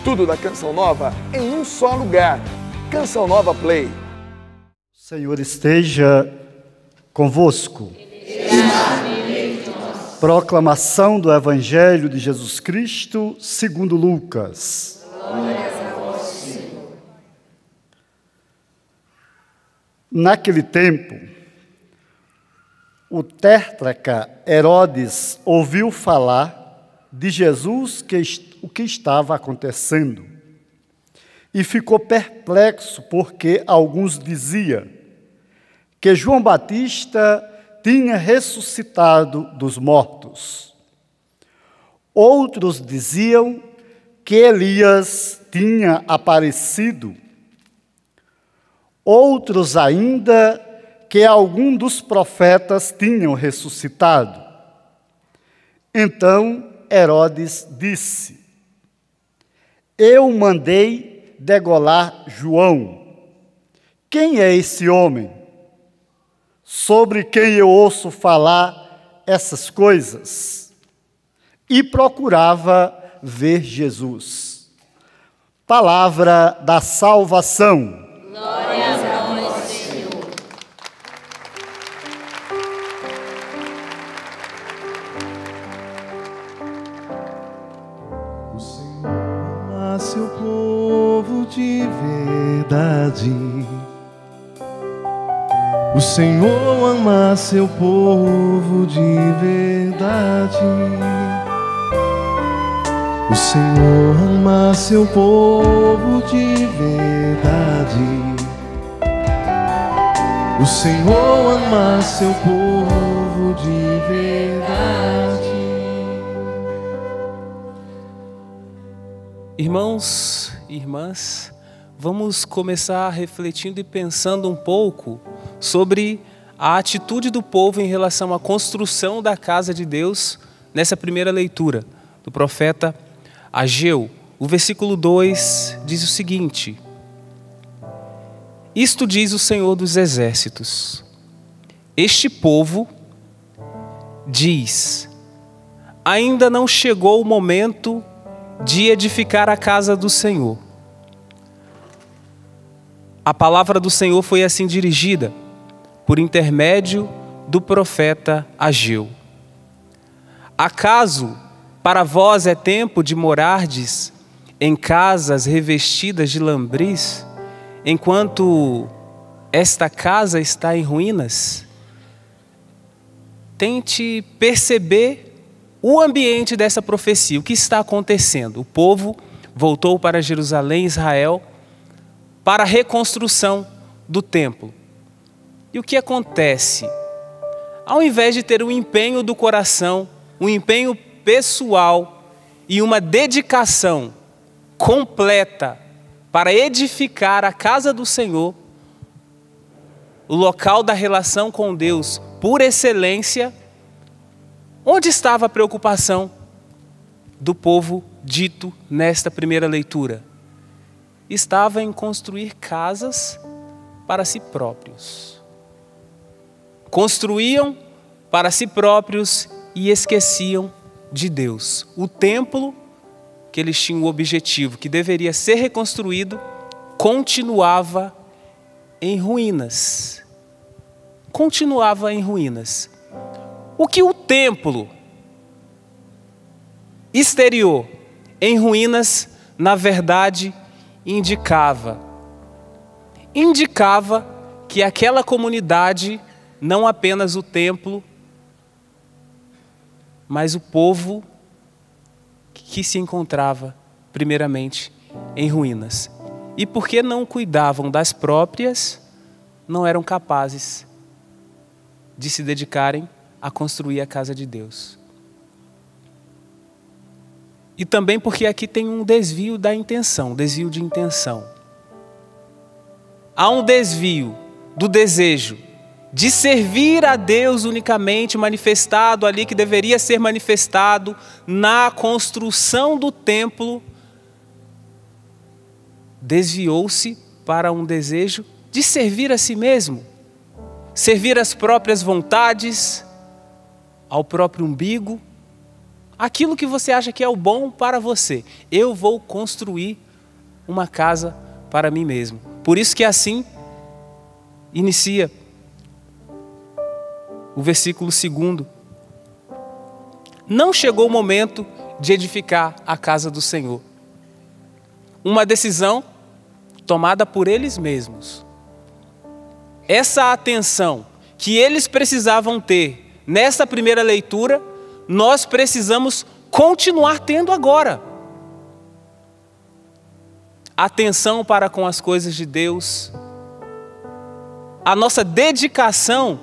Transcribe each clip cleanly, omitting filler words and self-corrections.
Tudo da Canção Nova em um só lugar. Canção Nova Play. O Senhor esteja convosco. Proclamação do Evangelho de Jesus Cristo segundo Lucas. Glórias a vós, Senhor. Naquele tempo, o tétrarca Herodes ouviu falar de Jesus, o que estava acontecendo, e ficou perplexo porque alguns diziam que João Batista tinha ressuscitado dos mortos. Outros diziam que Elias tinha aparecido. Outros ainda que algum dos profetas tinham ressuscitado. Então Herodes disse: eu mandei degolar João. Quem é esse homem sobre quem eu ouço falar essas coisas? E procurava ver Jesus. Palavra da salvação. Glórias a vós, Senhor. O Senhor ama seu povo de verdade. O Senhor ama seu povo de verdade. O Senhor ama seu povo de verdade. O Senhor ama seu povo de verdade. Irmãos e irmãs, vamos começar refletindo e pensando um pouco sobre a atitude do povo em relação à construção da casa de Deus nessa primeira leitura do profeta Ageu. O versículo 2 diz o seguinte: isto diz o Senhor dos Exércitos, este povo diz, ainda não chegou o momento de edificar a casa do Senhor. A palavra do Senhor foi assim dirigida por intermédio do profeta Ageu. Acaso para vós é tempo de morardes em casas revestidas de lambris, enquanto esta casa está em ruínas? Tente perceber o ambiente dessa profecia, o que está acontecendo. O povo voltou para Jerusalém, Israel, para a reconstrução do templo. E o que acontece? Ao invés de ter um empenho do coração, um empenho pessoal e uma dedicação completa para edificar a casa do Senhor, o local da relação com Deus por excelência, onde estava a preocupação do povo dito nesta primeira leitura? Estava em construir casas para si próprios. Construíam para si próprios e esqueciam de Deus. O templo, que eles tinham o objetivo, que deveria ser reconstruído, continuava em ruínas. Continuava em ruínas. O que o templo exterior em ruínas, na verdade, indicava que aquela comunidade, não apenas o templo, mas o povo que se encontrava primeiramente em ruínas. E porque não cuidavam das próprias, não eram capazes de se dedicarem a construir a casa de Deus. E também porque aqui tem um desvio da intenção, desvio de intenção. Há um desvio do desejo de servir a Deus unicamente, manifestado ali, que deveria ser manifestado na construção do templo. Desviou-se para um desejo de servir a si mesmo, servir as próprias vontades, ao próprio umbigo, aquilo que você acha que é o bom para você. Eu vou construir uma casa para mim mesmo. Por isso que assim inicia o versículo 2. Não chegou o momento de edificar a casa do Senhor. Uma decisão tomada por eles mesmos. Essa atenção que eles precisavam ter nessa primeira leitura, nós precisamos continuar tendo agora. Atenção para com as coisas de Deus, a nossa dedicação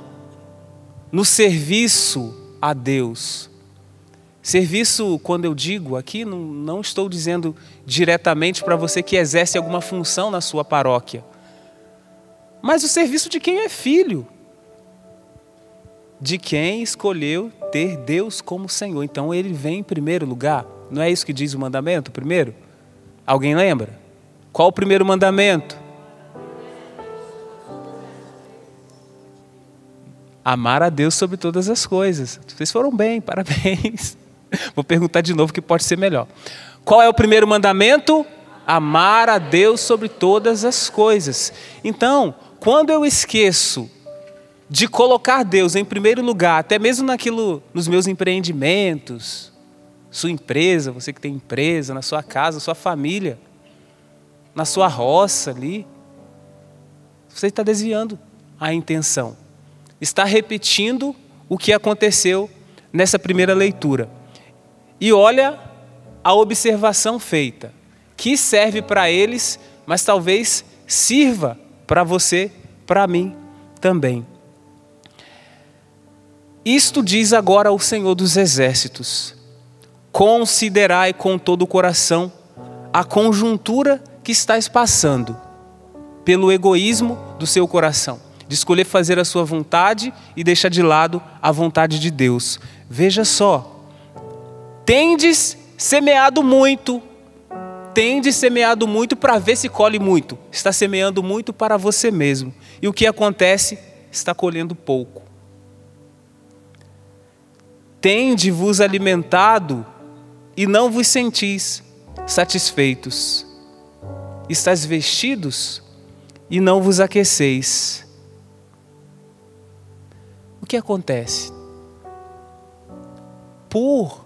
no serviço a Deus. Serviço, quando eu digo aqui, não estou dizendo diretamente para você que exerce alguma função na sua paróquia, mas o serviço de quem é filho, de quem escolheu ter Deus como Senhor. Então ele vem em primeiro lugar. Não é isso que diz o mandamento primeiro? Alguém lembra? Qual o primeiro mandamento? Amar a Deus sobre todas as coisas. Vocês foram bem, parabéns. Vou perguntar de novo que pode ser melhor. Qual é o primeiro mandamento? Amar a Deus sobre todas as coisas. Então, quando eu esqueço de colocar Deus em primeiro lugar, até mesmo nos meus empreendimentos, sua empresa, você que tem empresa, na sua casa, sua família, na sua roça ali, você está desviando a intenção. Está repetindo o que aconteceu nessa primeira leitura. E olha a observação feita, que serve para eles, mas talvez sirva para você, para mim também. Isto diz agora o Senhor dos Exércitos: considerai com todo o coração a conjuntura que estáis passando, pelo egoísmo do seu coração, de escolher fazer a sua vontade e deixar de lado a vontade de Deus. Veja só, tendes semeado muito para ver se colhe muito. Está semeando muito para você mesmo. E o que acontece? Está colhendo pouco. Tende-vos alimentado e não vos sentis satisfeitos. Estais vestidos e não vos aqueceis. O que acontece? Por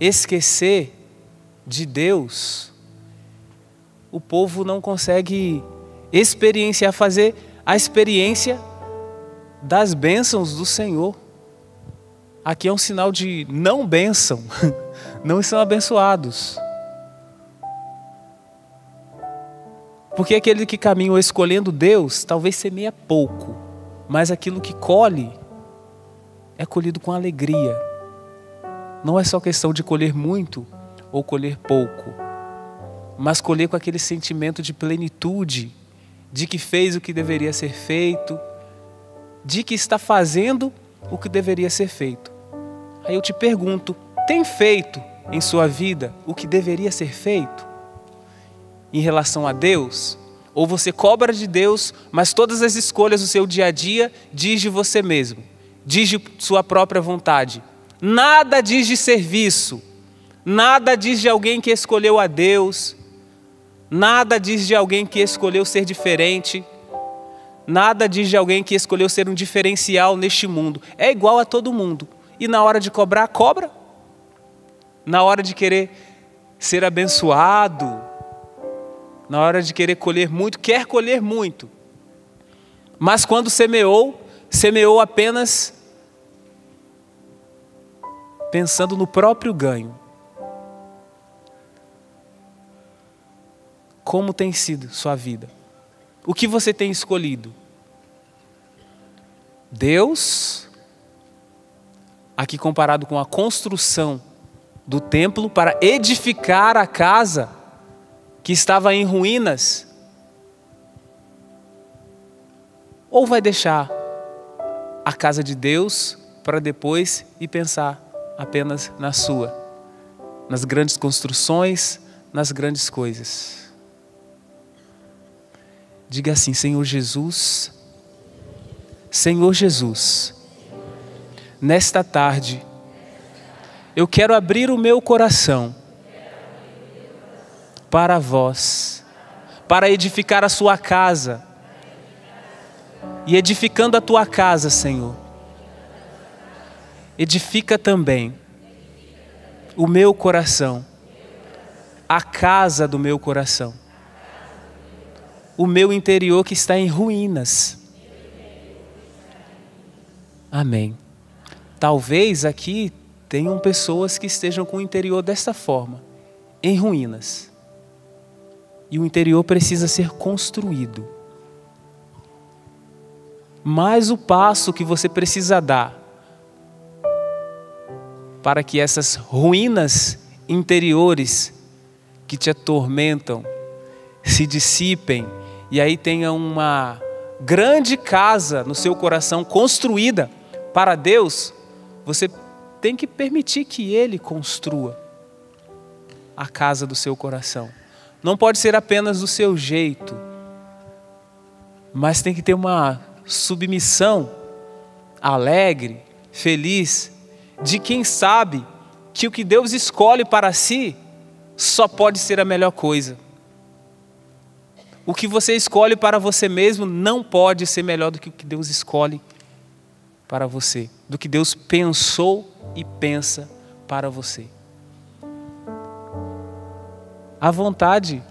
esquecer de Deus, o povo não consegue fazer a experiência das bênçãos do Senhor. Aqui é um sinal de não bênção, não são abençoados. Porque aquele que caminha escolhendo Deus, talvez semeia pouco, mas aquilo que colhe é colhido com alegria. Não é só questão de colher muito ou colher pouco, mas colher com aquele sentimento de plenitude, de que fez o que deveria ser feito, de que está fazendo o que deveria ser feito. Aí eu te pergunto, tem feito em sua vida o que deveria ser feito em relação a Deus? Ou você cobra de Deus, mas todas as escolhas do seu dia a dia diz de você mesmo, diz de sua própria vontade? Nada diz de serviço, nada diz de alguém que escolheu a Deus, nada diz de alguém que escolheu ser diferente, nada diz de alguém que escolheu ser um diferencial neste mundo. É igual a todo mundo. E na hora de cobrar, cobra. Na hora de querer ser abençoado, na hora de querer colher muito, quer colher muito. Mas quando semeou apenas pensando no próprio ganho. Como tem sido sua vida? O que você tem escolhido? Deus, aqui comparado com a construção do templo para edificar a casa que estava em ruínas, ou vai deixar a casa de Deus para depois ir pensar apenas nas grandes construções, nas grandes coisas? Diga assim: Senhor Jesus, nesta tarde Eu quero abrir o meu coração para vós, para edificar a sua casa. E edificando a tua casa, Senhor, edifica também o meu coração, a casa do meu coração, o meu interior que está em ruínas. Amém. Talvez aqui tenham pessoas que estejam com o interior desta forma, em ruínas. E o interior precisa ser construído. Mas o passo que você precisa dar para que essas ruínas interiores que te atormentam se dissipem e aí tenha uma grande casa no seu coração construída para Deus, você tem que permitir que Ele construa a casa do seu coração. Não pode ser apenas do seu jeito, mas tem que ter uma submissão alegre, feliz, de quem sabe que o que Deus escolhe para si só pode ser a melhor coisa. O que você escolhe para você mesmo não pode ser melhor do que o que Deus escolhe para você, do que Deus pensou e pensa para você. A vontade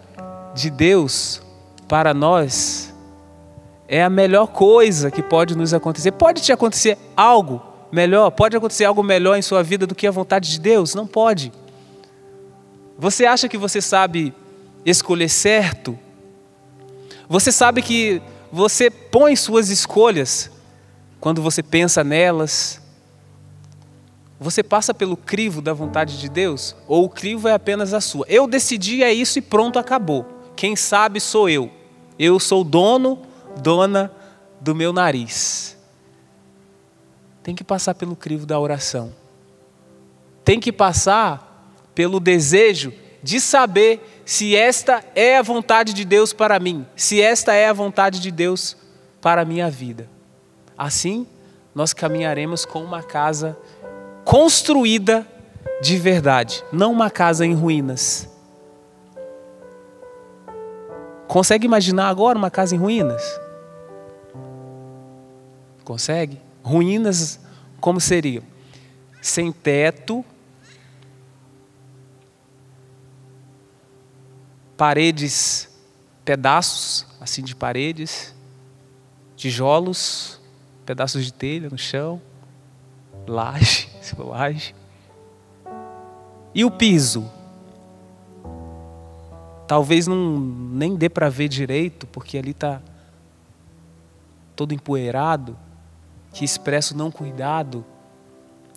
de Deus para nós é a melhor coisa que pode nos acontecer. Pode te acontecer algo melhor? Pode acontecer algo melhor em sua vida do que a vontade de Deus? Não pode. Você acha que você sabe escolher certo? Você sabe que você põe suas escolhas quando você pensa nelas? Você passa pelo crivo da vontade de Deus? Ou o crivo é apenas a sua? Eu decidi, é isso e pronto, acabou. Quem sabe sou eu. Eu sou dona do meu nariz. Tem que passar pelo crivo da oração. Tem que passar pelo desejo de saber se esta é a vontade de Deus para mim. Se esta é a vontade de Deus para a minha vida. Assim, nós caminharemos com uma casa construída de verdade, não uma casa em ruínas. Consegue imaginar agora uma casa em ruínas? Consegue? Ruínas como seriam? Sem teto, paredes, pedaços assim de paredes, tijolos, pedaços de telha no chão, laje. E o piso? Talvez nem dê para ver direito, porque ali está todo empoeirado, que expressa o não cuidado,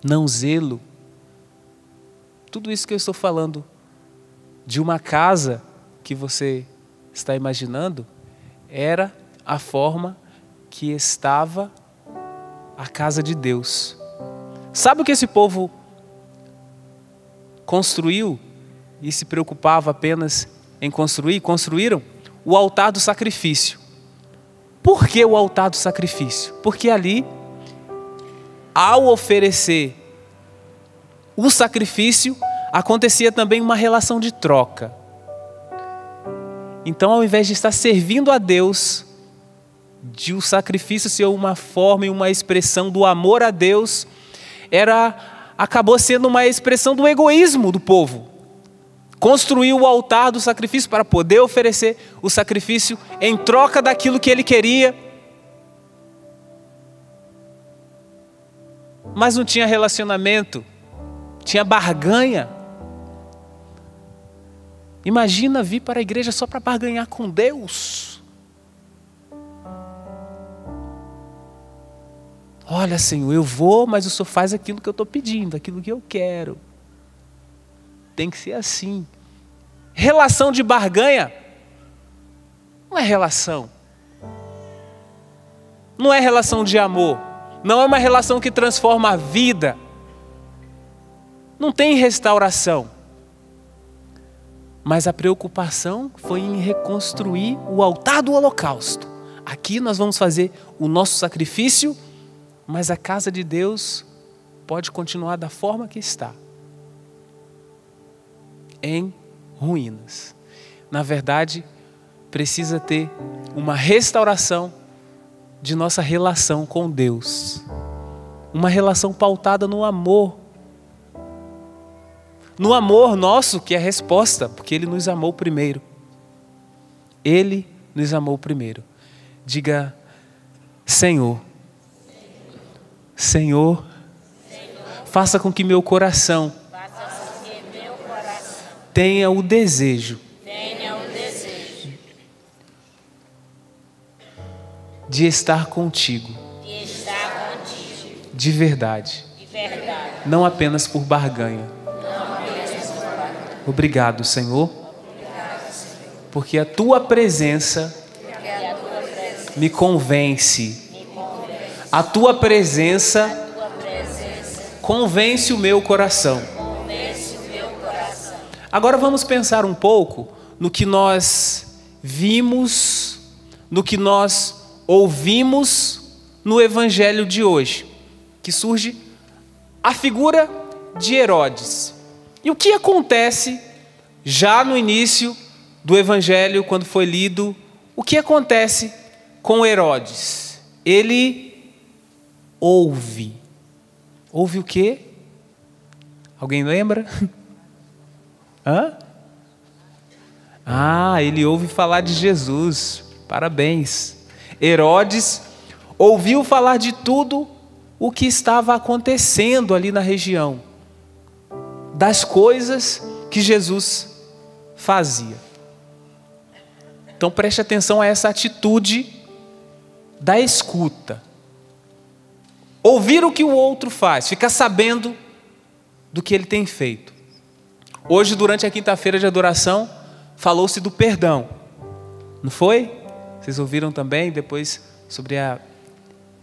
não zelo. Tudo isso que eu estou falando de uma casa que você está imaginando, era a forma que estava a casa de Deus. Sabe o que esse povo construiu e se preocupava apenas em construir? Construíram o altar do sacrifício. Por que o altar do sacrifício? Porque ali, ao oferecer o sacrifício, acontecia também uma relação de troca. Então, ao invés de estar servindo a Deus, de o sacrifício ser uma forma e uma expressão do amor a Deus, acabou sendo uma expressão do egoísmo do povo. Construiu o altar do sacrifício para poder oferecer o sacrifício em troca daquilo que ele queria. Mas não tinha relacionamento, tinha barganha. Imagina vir para a igreja só para barganhar com Deus. Olha, Senhor, eu vou, mas o Senhor faz aquilo que eu estou pedindo, aquilo que eu quero. Tem que ser assim. Relação de barganha não é relação. Não é relação de amor. Não é uma relação que transforma a vida. Não tem restauração. Mas a preocupação foi em reconstruir o altar do holocausto. Aqui nós vamos fazer o nosso sacrifício, mas a casa de Deus pode continuar da forma que está. em ruínas. Na verdade, precisa ter uma restauração de nossa relação com Deus. Uma relação pautada no amor. No amor nosso, que é a resposta, porque Ele nos amou primeiro. Ele nos amou primeiro. Diga, Senhor, Senhor, faça com que meu coração tenha o desejo de estar contigo, de verdade, não apenas por barganha. Obrigado, Senhor, porque a tua presença me convence. A tua presença convence o meu coração. Agora vamos pensar um pouco no que nós vimos, no que nós ouvimos no Evangelho de hoje, que surge a figura de Herodes. E o que acontece já no início do Evangelho, quando foi lido, o que acontece com Herodes? Ele ouve. Ouve o quê? Alguém lembra? Ele ouve falar de Jesus. Parabéns. Herodes ouviu falar de tudo o que estava acontecendo ali na região, das coisas que Jesus fazia. Então preste atenção a essa atitude da escuta. Ouvir o que o outro faz, ficar sabendo do que ele tem feito. Hoje, durante a quinta-feira de adoração, falou-se do perdão. Não foi? Vocês ouviram também depois sobre a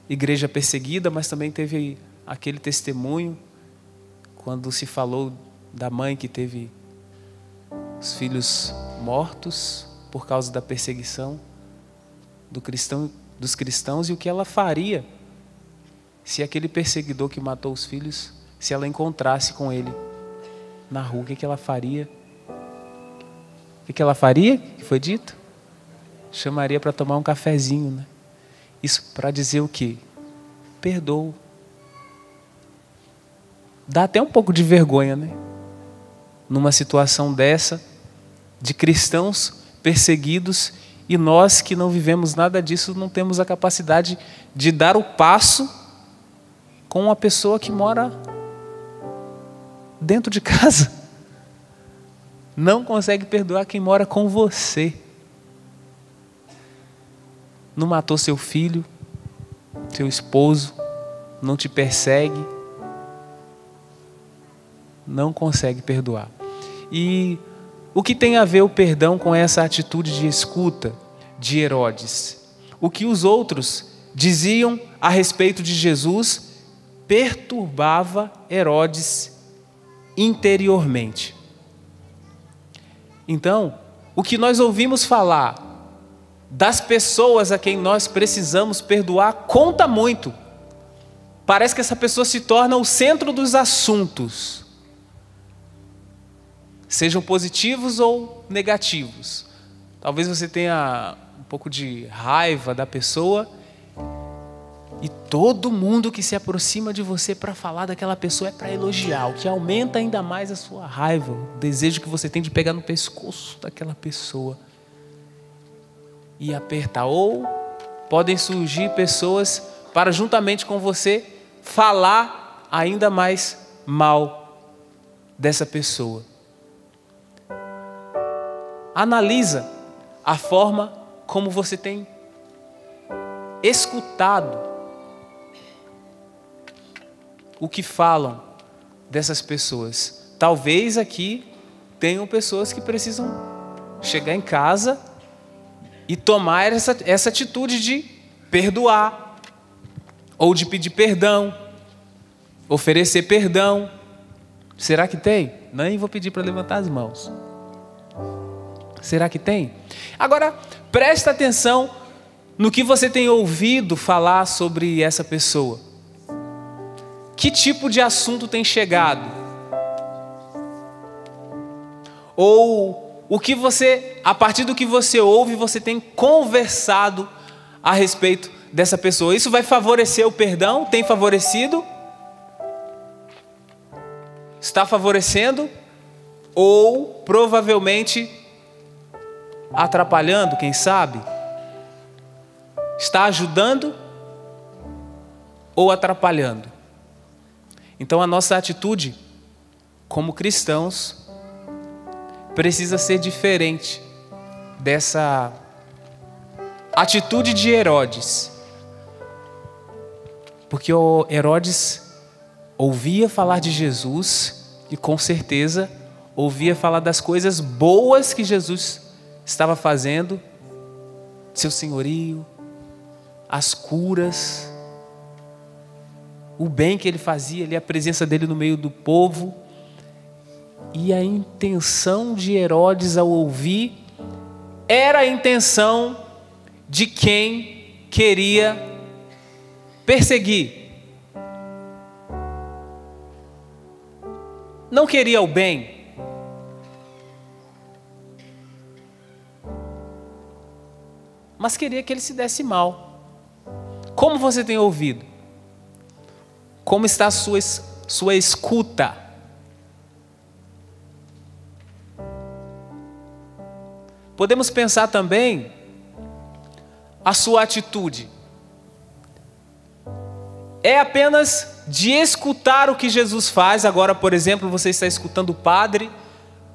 igreja perseguida, mas também teve aquele testemunho quando se falou da mãe que teve os filhos mortos por causa da perseguição dos cristãos e o que ela faria se aquele perseguidor que matou os filhos, se ela encontrasse com ele na rua, o que ela faria? O que ela faria? O que foi dito? Chamaria para tomar um cafezinho, né? Isso para dizer o quê? Perdoo. Dá até um pouco de vergonha, né? Numa situação dessa, de cristãos perseguidos, e nós que não vivemos nada disso, não temos a capacidade de dar o passo com uma pessoa que mora dentro de casa. Não consegue perdoar quem mora com você. Não matou seu filho, seu esposo, não te persegue, não consegue perdoar. E o que tem a ver o perdão com essa atitude de escuta de Herodes? O que os outros diziam a respeito de Jesus perturbava Herodes interiormente. Então, o que nós ouvimos falar das pessoas a quem nós precisamos perdoar conta muito. Parece que essa pessoa se torna o centro dos assuntos, sejam positivos ou negativos. Talvez você tenha um pouco de raiva da pessoa e todo mundo que se aproxima de você para falar daquela pessoa é para elogiar, o que aumenta ainda mais a sua raiva, o desejo que você tem de pegar no pescoço daquela pessoa e apertar. Ou podem surgir pessoas para, juntamente com você, falar ainda mais mal dessa pessoa. Analisa a forma como você tem escutado o que falam dessas pessoas. Talvez aqui tenham pessoas que precisam chegar em casa e tomar essa atitude de perdoar, ou de pedir perdão, oferecer perdão. Será que tem? Nem vou pedir para levantar as mãos. Será que tem? Agora, presta atenção no que você tem ouvido falar sobre essa pessoa. Que tipo de assunto tem chegado? Ou o que você, a partir do que você ouve, você tem conversado a respeito dessa pessoa. Isso vai favorecer o perdão? Tem favorecido? Está favorecendo? Ou provavelmente atrapalhando, quem sabe? Está ajudando ou atrapalhando? Então a nossa atitude como cristãos precisa ser diferente dessa atitude de Herodes. Porque o Herodes ouvia falar de Jesus e com certeza ouvia falar das coisas boas que Jesus estava fazendo, seu senhorio, as curas, o bem que ele fazia ali, a presença dele no meio do povo. E a intenção de Herodes ao ouvir era a intenção de quem queria perseguir. Não queria o bem. Mas queria que ele se desse mal. Como você tem ouvido? Como está a sua escuta? Podemos pensar também a sua atitude. É apenas de escutar o que Jesus faz. Agora, por exemplo, você está escutando o Padre,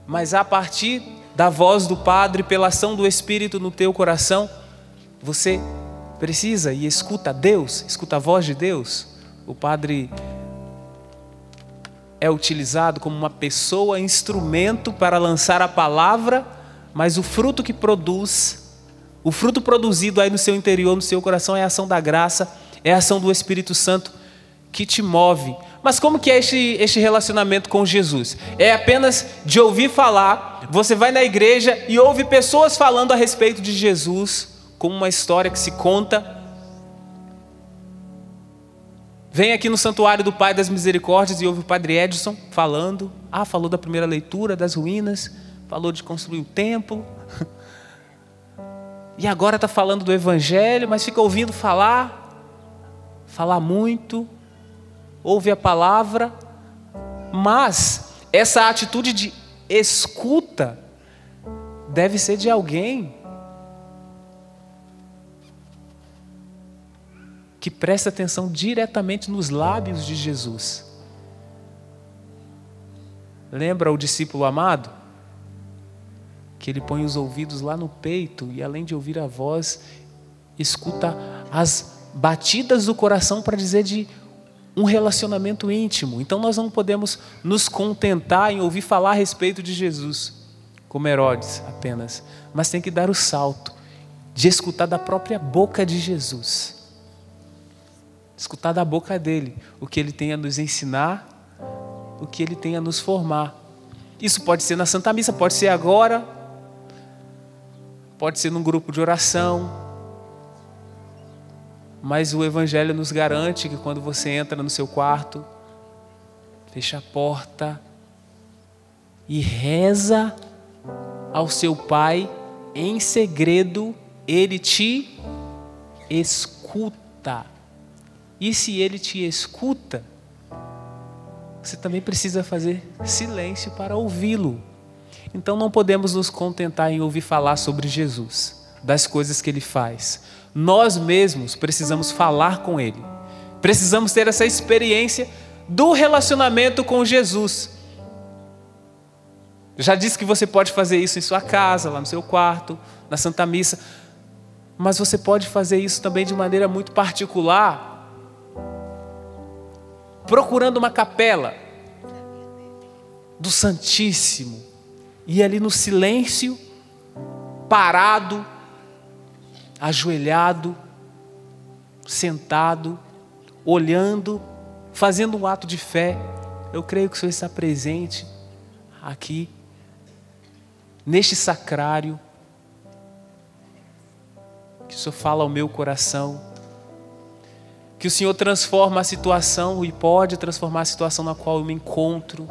mas a partir da voz do Padre, pela ação do Espírito no teu coração, você precisa e escuta Deus, escuta a voz de Deus. O Padre é utilizado como uma pessoa, instrumento para lançar a palavra, mas o fruto que produz, o fruto produzido aí no seu interior, no seu coração, é a ação da graça, é a ação do Espírito Santo que te move. Mas como que é este relacionamento com Jesus? É apenas de ouvir falar, você vai na igreja e ouve pessoas falando a respeito de Jesus, como uma história que se conta. Vem aqui no Santuário do Pai das Misericórdias e ouve o Padre Edson falando. Falou da primeira leitura, das ruínas, falou de construir o templo. E agora está falando do Evangelho, mas fica ouvindo falar muito, ouve a palavra, mas essa atitude de escuta deve ser de alguém que presta atenção diretamente nos lábios de Jesus. Lembra o discípulo amado? Que ele põe os ouvidos lá no peito e além de ouvir a voz, escuta as batidas do coração para dizer de um relacionamento íntimo. Então nós não podemos nos contentar em ouvir falar a respeito de Jesus, como Herodes apenas, mas tem que dar o salto de escutar da própria boca de Jesus. Escutar da boca dele o que ele tem a nos ensinar, o que ele tem a nos formar. Isso pode ser na Santa Missa, pode ser agora, pode ser num grupo de oração, mas o Evangelho nos garante que quando você entra no seu quarto, fecha a porta e reza ao seu Pai em segredo, ele te escuta. E se ele te escuta, você também precisa fazer silêncio para ouvi-lo. Então não podemos nos contentar em ouvir falar sobre Jesus, das coisas que ele faz. Nós mesmos precisamos falar com ele. Precisamos ter essa experiência do relacionamento com Jesus. Eu já disse que você pode fazer isso em sua casa, lá no seu quarto, na Santa Missa. Mas você pode fazer isso também de maneira muito particular, procurando uma capela do Santíssimo, e ali no silêncio, parado, ajoelhado, sentado, olhando, fazendo um ato de fé. Eu creio que o Senhor está presente aqui, neste sacrário, que o Senhor fala ao meu coração, que o Senhor transforma a situação e pode transformar a situação na qual eu me encontro,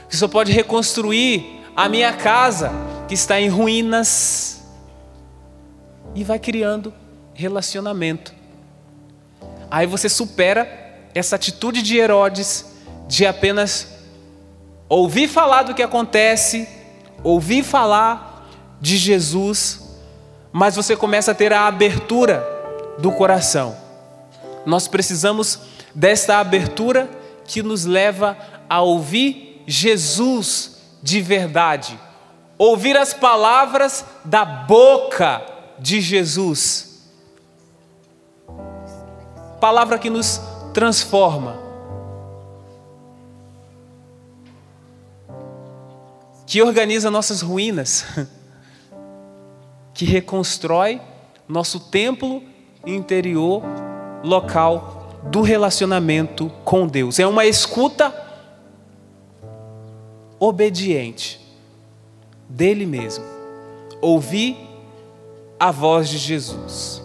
que o Senhor pode reconstruir a minha casa que está em ruínas. E vai criando relacionamento. Aí você supera essa atitude de Herodes, de apenas ouvir falar do que acontece, ouvir falar de Jesus, mas você começa a ter a abertura do coração. Nós precisamos desta abertura que nos leva a ouvir Jesus de verdade, ouvir as palavras da boca de Jesus, palavra que nos transforma, que organiza nossas ruínas, que reconstrói nosso templo interior, local do relacionamento com Deus. É uma escuta obediente dele mesmo, ouvir a voz de Jesus.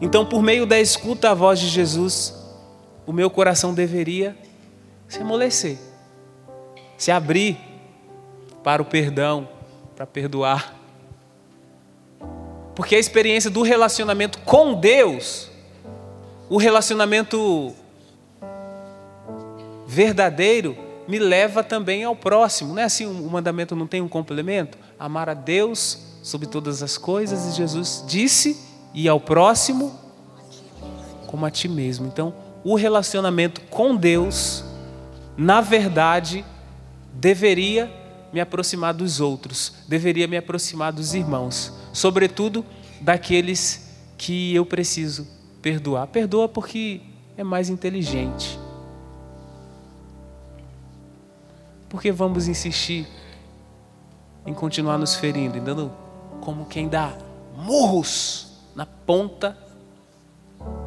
Então, por meio da escuta à voz de Jesus, o meu coração deveria se amolecer, se abrir para o perdão, para perdoar. Porque a experiência do relacionamento com Deus, o relacionamento verdadeiro, me leva também ao próximo. Não é assim, o mandamento não tem um complemento? Amar a Deus sobre todas as coisas, e Jesus disse, e ao próximo como a ti mesmo. Então, o relacionamento com Deus, na verdade, deveria me aproximar dos outros, deveria me aproximar dos irmãos, sobretudo daqueles que eu preciso perdoar. Perdoa porque é mais inteligente. Porque vamos insistir em continuar nos ferindo, dando como quem dá murros na ponta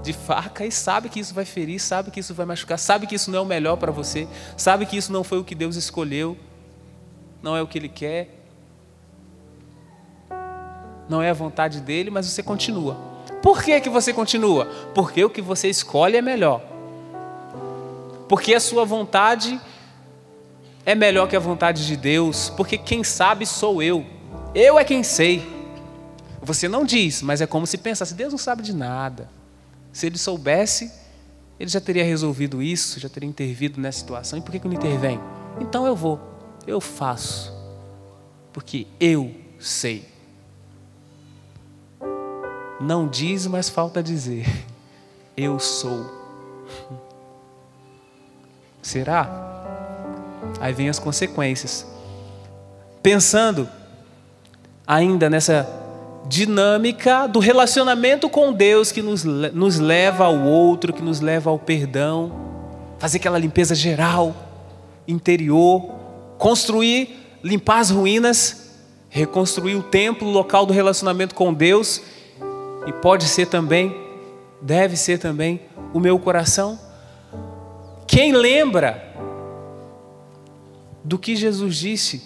de faca e sabe que isso vai ferir, sabe que isso vai machucar, sabe que isso não é o melhor para você, sabe que isso não foi o que Deus escolheu, não é o que Ele quer, não é a vontade dEle, mas você continua. Por que que você continua? Porque o que você escolhe é melhor. Porque a sua vontade é melhor que a vontade de Deus. Porque quem sabe sou eu. Eu é quem sei. Você não diz, mas é como se pensasse, Deus não sabe de nada. Se Ele soubesse, Ele já teria resolvido isso, já teria intervido nessa situação. E por que que não intervém? Então eu vou, eu faço. Porque eu sei. Não diz, mas falta dizer. Eu sou. Será? Aí vem as consequências. Pensando ainda nessa dinâmica do relacionamento com Deus que nos leva ao outro, que nos leva ao perdão, fazer aquela limpeza geral, interior, construir, limpar as ruínas, reconstruir o templo, o local do relacionamento com Deus. E pode ser também, deve ser também, o meu coração. Quem lembra do que Jesus disse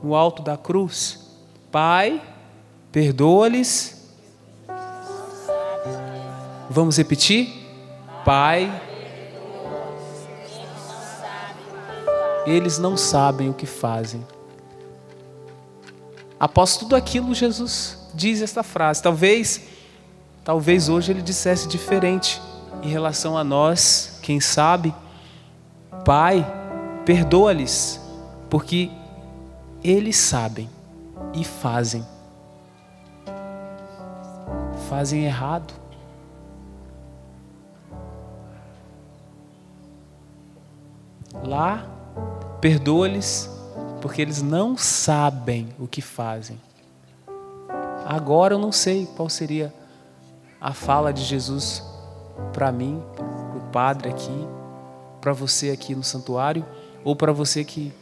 no alto da cruz? Pai, perdoa-lhes. Vamos repetir? Pai, eles não sabem o que fazem. Após tudo aquilo, Jesus diz esta frase. Talvez hoje Ele dissesse diferente em relação a nós. Quem sabe? Pai, perdoa-lhes, porque eles sabem e fazem errado. Lá, perdoa-lhes, porque eles não sabem o que fazem. Agora eu não sei qual seria a fala de Jesus para mim, para o padre aqui, para você aqui no santuário, ou para você que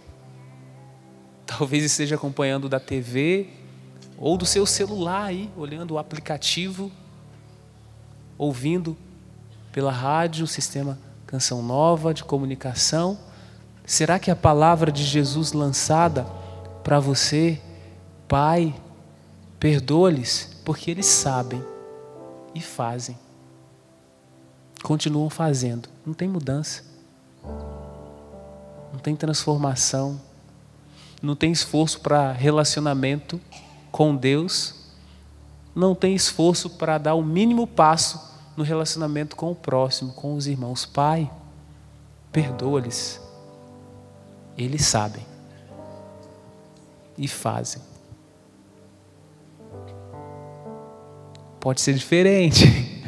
talvez esteja acompanhando da TV ou do seu celular aí, olhando o aplicativo, ouvindo pela rádio, o sistema Canção Nova de comunicação. Será que a palavra de Jesus lançada para você, Pai, perdoa-lhes, porque eles sabem e fazem, continuam fazendo, não tem mudança, não tem transformação. não tem esforço para relacionamento com Deus, não tem esforço para dar o mínimo passo no relacionamento com o próximo, com os irmãos. Pai, perdoa-lhes. Eles sabem e fazem. Pode ser diferente.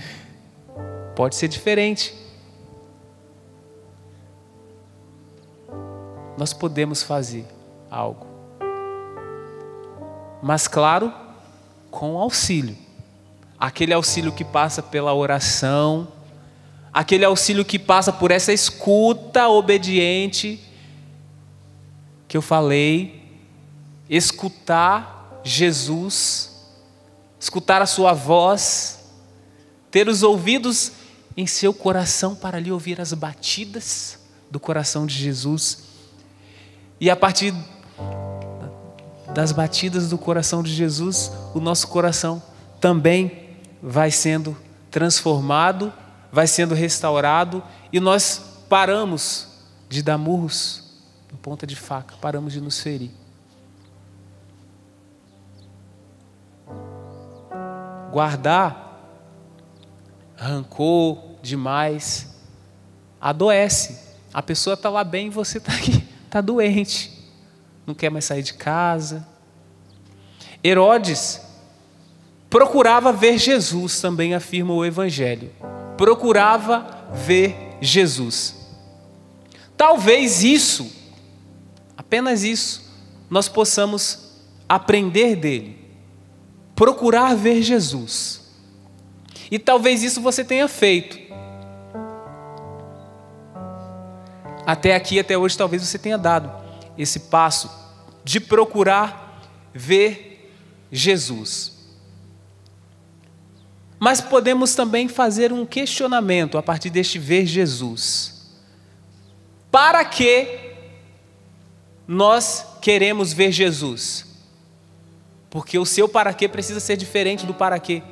Pode ser diferente. Nós podemos fazer algo. Mas claro, com auxílio. Aquele auxílio que passa pela oração, aquele auxílio que passa por essa escuta obediente que eu falei, escutar Jesus, escutar a sua voz, ter os ouvidos em seu coração para lhe ouvir as batidas do coração de Jesus. E a partir das batidas do coração de Jesus, o nosso coração também vai sendo transformado, vai sendo restaurado, e nós paramos de dar murros em ponta de faca, paramos de nos ferir. Guardar rancor demais adoece. A pessoa está lá bem e você está aqui, está doente, não quer mais sair de casa. Herodes procurava ver Jesus, também afirma o Evangelho. Procurava ver Jesus. Talvez isso, apenas isso, nós possamos aprender dele. Procurar ver Jesus. E talvez isso você tenha feito. Até aqui, até hoje, talvez você tenha dado esse passo de procurar ver Jesus. Mas podemos também fazer um questionamento a partir deste ver Jesus. Para que nós queremos ver Jesus? Porque o seu para quê precisa ser diferente do para quê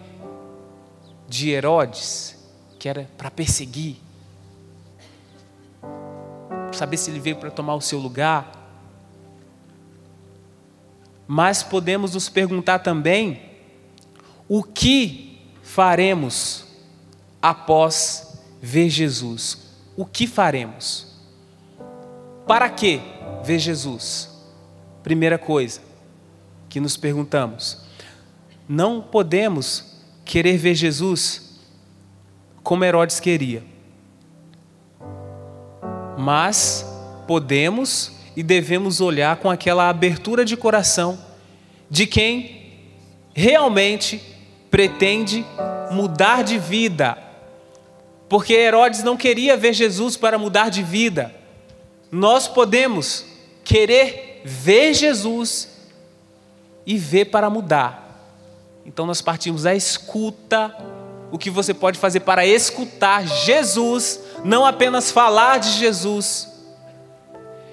de Herodes, que era para perseguir, saber se ele veio para tomar o seu lugar. Mas podemos nos perguntar também o que faremos após ver Jesus. O que faremos? Para que ver Jesus? Primeira coisa que nos perguntamos: não podemos querer ver Jesus como Herodes queria, mas podemos e devemos olhar com aquela abertura de coração de quem realmente pretende mudar de vida. Porque Herodes não queria ver Jesus para mudar de vida. Nós podemos querer ver Jesus e ver para mudar. Então nós partimos da escuta. O que você pode fazer para escutar Jesus, não apenas falar de Jesus.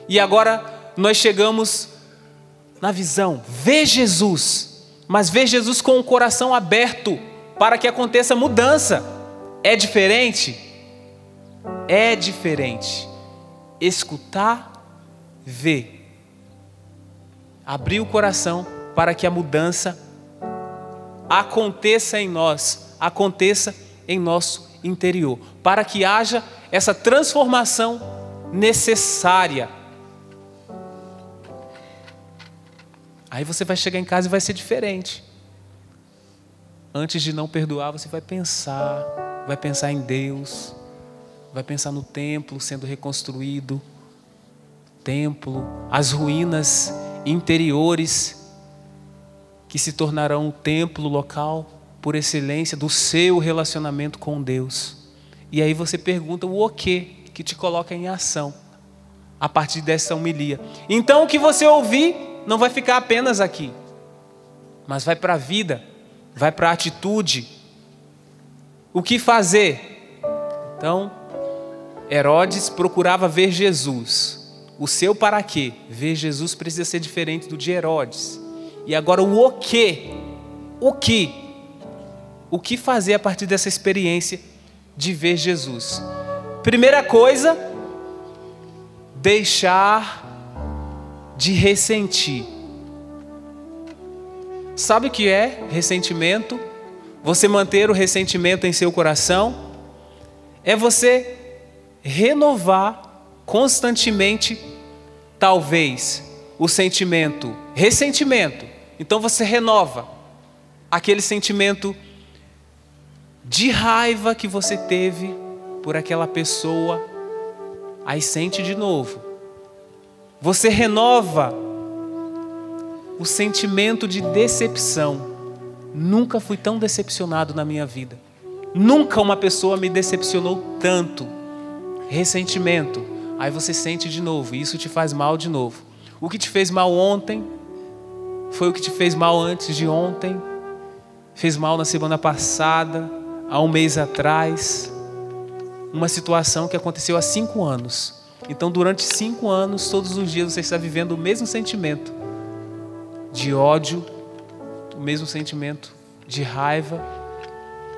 E agora nós chegamos na visão, ver Jesus, mas ver Jesus com o coração aberto para que aconteça mudança. É diferente? É diferente. Escutar, ver. Abrir o coração para que a mudança aconteça em nós, aconteça em nosso interior, para que haja essa transformação necessária. Aí você vai chegar em casa e vai ser diferente. Antes de não perdoar, você vai pensar em Deus, vai pensar no templo sendo reconstruído, templo, as ruínas interiores que se tornarão o templo local por excelência do seu relacionamento com Deus. E aí você pergunta o que te coloca em ação a partir dessa homilia. Então o que você ouvir não vai ficar apenas aqui, mas vai para a vida, vai para a atitude. O que fazer? Então, Herodes procurava ver Jesus. O seu para quê? Ver Jesus precisa ser diferente do de Herodes. E agora o que? O que fazer a partir dessa experiência de ver Jesus? Primeira coisa, deixar de ressentir. Sabe o que é ressentimento? Você manter o ressentimento em seu coração é você renovar constantemente, talvez, o sentimento, ressentimento. Então você renova aquele sentimento de raiva que você teve por aquela pessoa, aí sente de novo. Você renova o sentimento de decepção. Nunca fui tão decepcionado na minha vida. Nunca uma pessoa me decepcionou tanto. Ressentimento. Aí você sente de novo, e isso te faz mal de novo. O que te fez mal ontem foi o que te fez mal antes de ontem, fez mal na semana passada, há um mês atrás. Uma situação que aconteceu há 5 anos. Então, durante 5 anos, todos os dias você está vivendo o mesmo sentimento de ódio, o mesmo sentimento de raiva.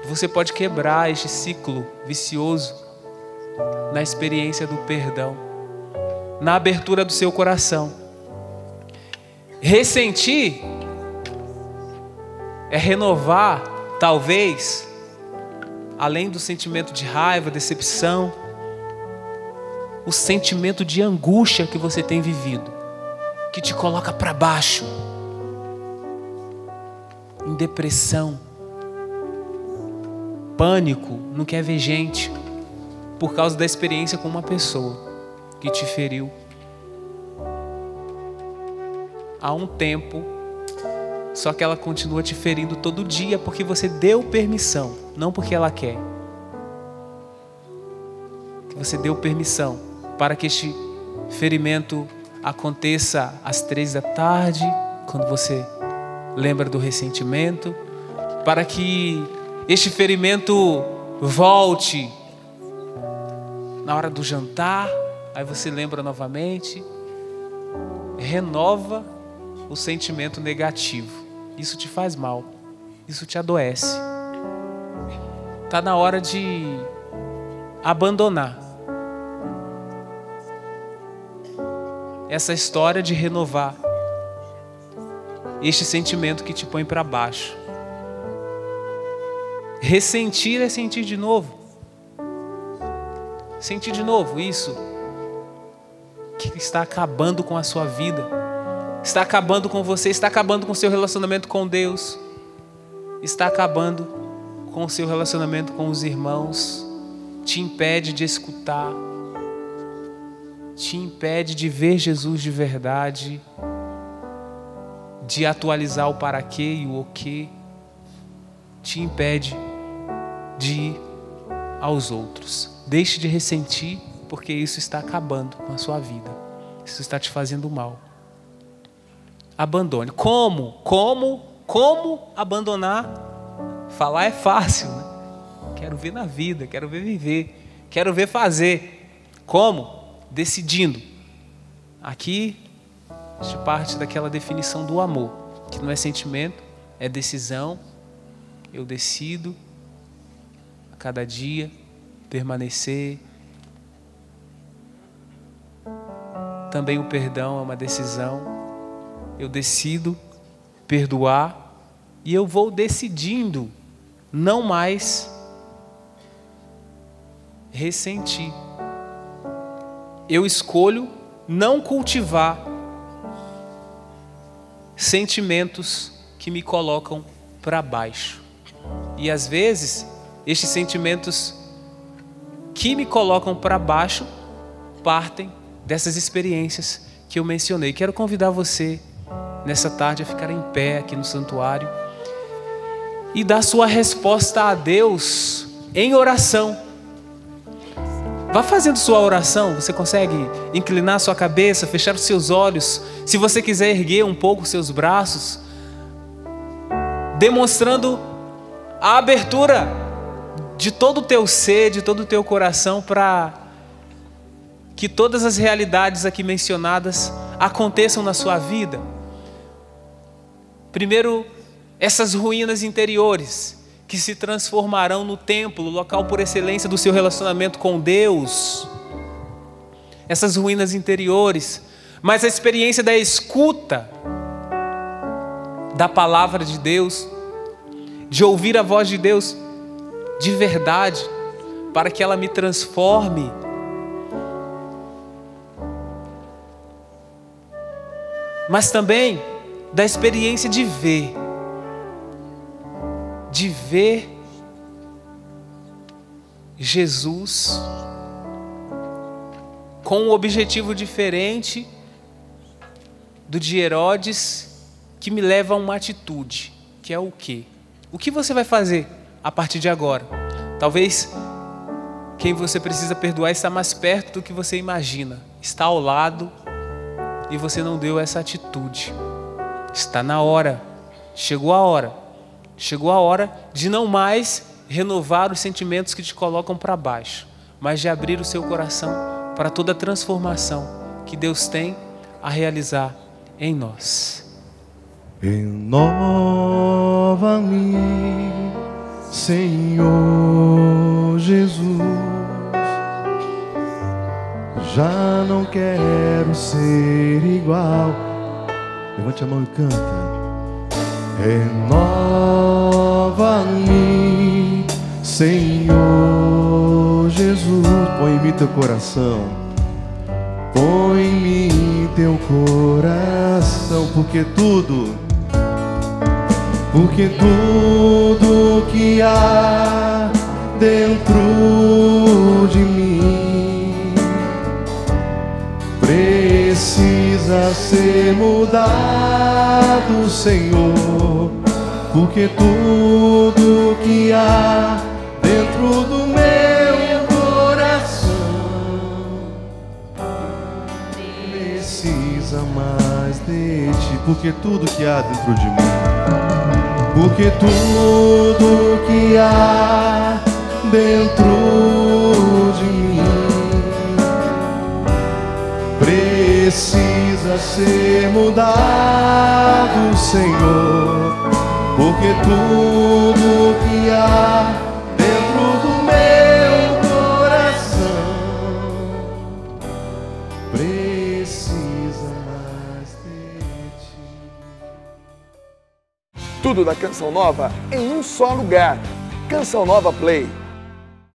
Você pode quebrar este ciclo vicioso na experiência do perdão, na abertura do seu coração. Ressentir é renovar, talvez, além do sentimento de raiva, decepção, o sentimento de angústia que você tem vivido, que te coloca para baixo, em depressão, pânico, não quer ver gente, por causa da experiência com uma pessoa que te feriu há um tempo, só que ela continua te ferindo todo dia porque você deu permissão, não porque ela quer. Que você deu permissão para que este ferimento aconteça às 3 da tarde, quando você lembra do ressentimento, para que este ferimento volte na hora do jantar, aí você lembra novamente, renova o sentimento negativo. Isso te faz mal, isso te adoece. Está na hora de abandonar essa história de renovar este sentimento que te põe para baixo. Ressentir é sentir de novo. Sentir de novo isso que está acabando com a sua vida, está acabando com você, está acabando com o seu relacionamento com Deus, está acabando com o seu relacionamento com os irmãos, te impede de escutar, te impede de ver Jesus de verdade, de atualizar o para quê e o quê, te impede de ir aos outros. Deixe de ressentir, porque isso está acabando com a sua vida. Isso está te fazendo mal. Abandone. Como abandonar? Falar é fácil, né? Quero ver na vida, quero ver viver, quero ver fazer. Como? Decidindo. Aqui de parte daquela definição do amor, que não é sentimento, é decisão. Eu decido a cada dia permanecer. Também o perdão é uma decisão. Eu decido perdoar e eu vou decidindo não mais ressentir. Eu escolho não cultivar sentimentos que me colocam para baixo. E às vezes, estes sentimentos que me colocam para baixo partem dessas experiências que eu mencionei. Quero convidar você nessa tarde a ficar em pé aqui no santuário e dar sua resposta a Deus em oração. Vá fazendo sua oração. Você consegue inclinar sua cabeça, fechar os seus olhos? Se você quiser erguer um pouco os seus braços, demonstrando a abertura de todo o teu ser, de todo o teu coração, para que todas as realidades aqui mencionadas aconteçam na sua vida. Primeiro, essas ruínas interiores que se transformarão no templo, o local por excelência do seu relacionamento com Deus. Essas ruínas interiores mas a experiência da escuta da palavra de Deus, de ouvir a voz de Deus de verdade, para que ela me transforme. Mas também da experiência de ver Jesus com um objetivo diferente do de Herodes, que me leva a uma atitude, que é o quê? O que você vai fazer a partir de agora? Talvez quem você precisa perdoar está mais perto do que você imagina, está ao lado e você não deu essa atitude. Está na hora, chegou a hora de não mais renovar os sentimentos que te colocam para baixo, mas de abrir o seu coração para toda a transformação que Deus tem a realizar em nós. Renova-me, Senhor Jesus, já não quero ser igual. Levante a mão e canta. Renova-me, Senhor Jesus. Põe-me teu coração, põe-me em teu coração, porque tudo que há dentro de mim precisa ser mudado, Senhor, porque tudo que há dentro do meu coração precisa mais de ti, porque tudo que há dentro de mim, porque tudo que há dentro de mim precisa ser mudado, Senhor, porque tudo que há dentro do meu coração precisa mais de ti. Tudo da Canção Nova em um só lugar. Canção Nova Play.